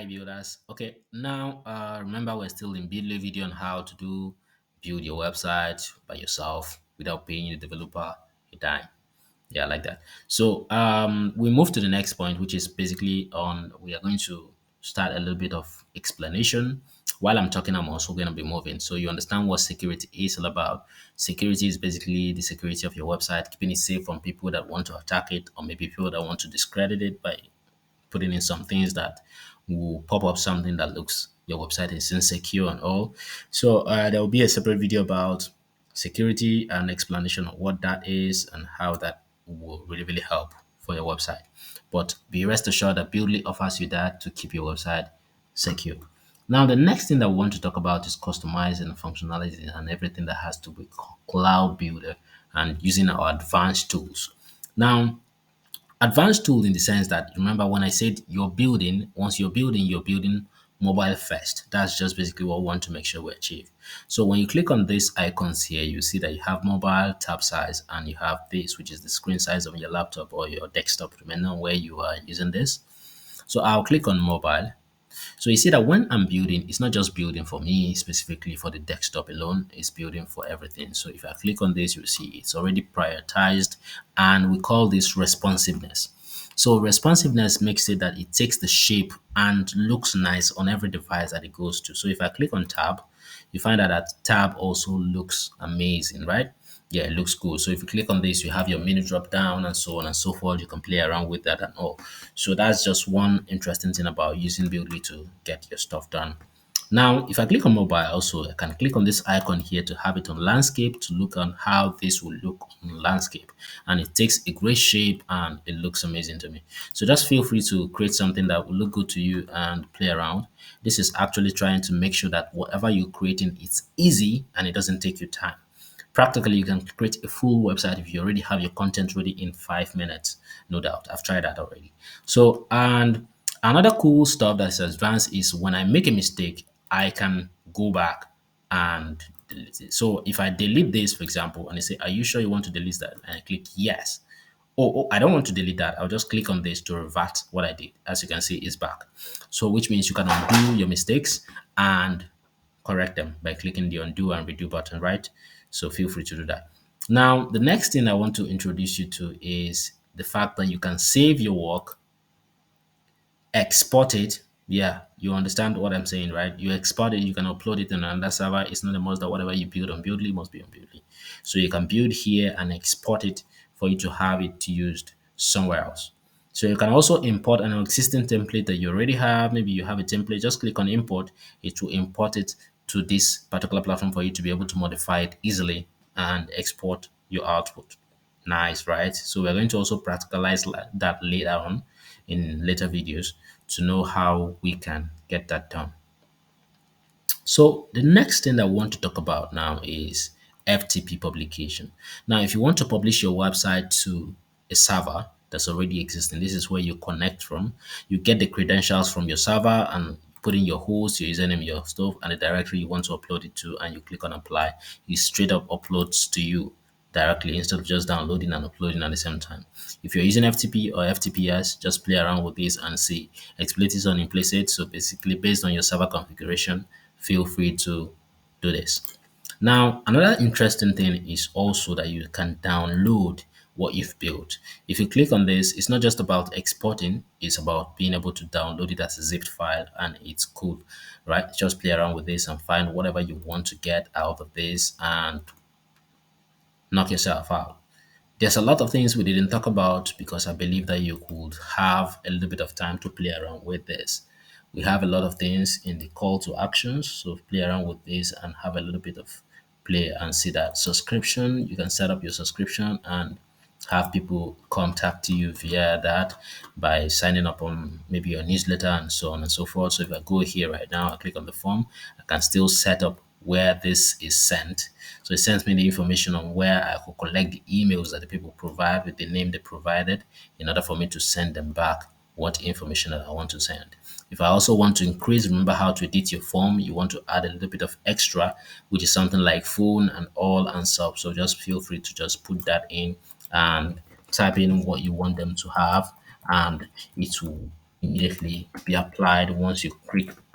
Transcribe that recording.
Hi builders. Okay, now remember we're still in Beeldly video on how to build your website by yourself without paying the developer a dime. Yeah, like that. So we move to the next point, which is basically on we are going to start a little bit of explanation. While I'm talking, I'm also going to be moving. So you understand what security is all about. Security is basically the security of your website, keeping it safe from people that want to attack it or maybe people that want to discredit it by putting in some things that will pop up something that looks your website is insecure and all. So there will be a separate video about security and explanation of what that is and how that will really help for your website. But be rest assured that Buildly offers you that to keep your website secure. Now, the next thing that we want to talk about is customizing functionality and everything that has to be cloud builder and using our advanced tools. Now, advanced tool in the sense that remember when I said you're building, once you're building mobile first. That's just basically what we want to make sure we achieve. So when you click on these icons here, you see that you have mobile tab size and you have this, which is the screen size of your laptop or your desktop, depending on where you are using this. So I'll click on mobile. So you see that when I'm building, it's not just building for me specifically for the desktop alone, it's building for everything. So if I click on this, you'll see it's already prioritized and we call this responsiveness. So responsiveness makes it that it takes the shape and looks nice on every device that it goes to. So if I click on tab, you find out that tab also looks amazing, right? Yeah, it looks cool. So if you click on this, you have your menu drop down and so on and so forth. You can play around with that and all. So that's just one interesting thing about using Buildly to get your stuff done. Now, if I click on mobile also, I can click on this icon here to have it on landscape to look on how this will look on landscape. And it takes a great shape and it looks amazing to me. So just feel free to create something that will look good to you and play around. This is actually trying to make sure that whatever you're creating, it's easy and it doesn't take you time. Practically, you can create a full website if you already have your content ready in 5 minutes. No doubt. I've tried that already. So, and another cool stuff that's advanced is when I make a mistake, I can go back and delete it. So if I delete this, for example, and I say, are you sure you want to delete that? And I click yes. I don't want to delete that. I'll just click on this to revert what I did. As you can see, it's back. So which means you can undo your mistakes and correct them by clicking the undo and redo button, right? So feel free to do that. Now, the next thing I want to introduce you to is the fact that you can save your work, export it. Yeah, you understand what I'm saying, right? You export it, you can upload it on another server. It's not a must that whatever you build on Buildly must be on Buildly. So you can build here and export it for you to have it used somewhere else. So you can also import an existing template that you already have. Maybe you have a template, just click on import. It will import it to this particular platform for you to be able to modify it easily and export your output. Nice, right? So we're going to also practicalize that later on in later videos to know how we can get that done. So the next thing that I want to talk about now is FTP publication. Now, if you want to publish your website to a server that's already existing, this is where you connect from. You get the credentials from your server and put in your host, your username, your stuff, and the directory you want to upload it to, and you click on apply. It straight up uploads to you directly instead of just downloading and uploading at the same time. If you're using FTP or FTPS, just play around with this and see. Explicit is on implicit. So basically, based on your server configuration, feel free to do this. Now, another interesting thing is also that you can download what you've built. If you click on this, it's not just about exporting, it's about being able to download it as a zipped file and it's cool, right? Just play around with this and find whatever you want to get out of this and knock yourself out. There's a lot of things we didn't talk about because I believe that you could have a little bit of time to play around with this. We have a lot of things in the call to actions, so play around with this and have a little bit of play and see that subscription. You can set up your subscription and have people contact you via that by signing up on maybe your newsletter and so on and so forth. So if I go here right now, I click on the form, I can still set up where this is sent. So it sends me the information on where I could collect the emails that the people provide with the name they provided in order for me to send them back what information that I want to send. If I also want to increase, remember how to edit your form, you want to add a little bit of extra, which is something like phone and all and sub. So just feel free to just put that in and type in what you want them to have and it will immediately be applied once you click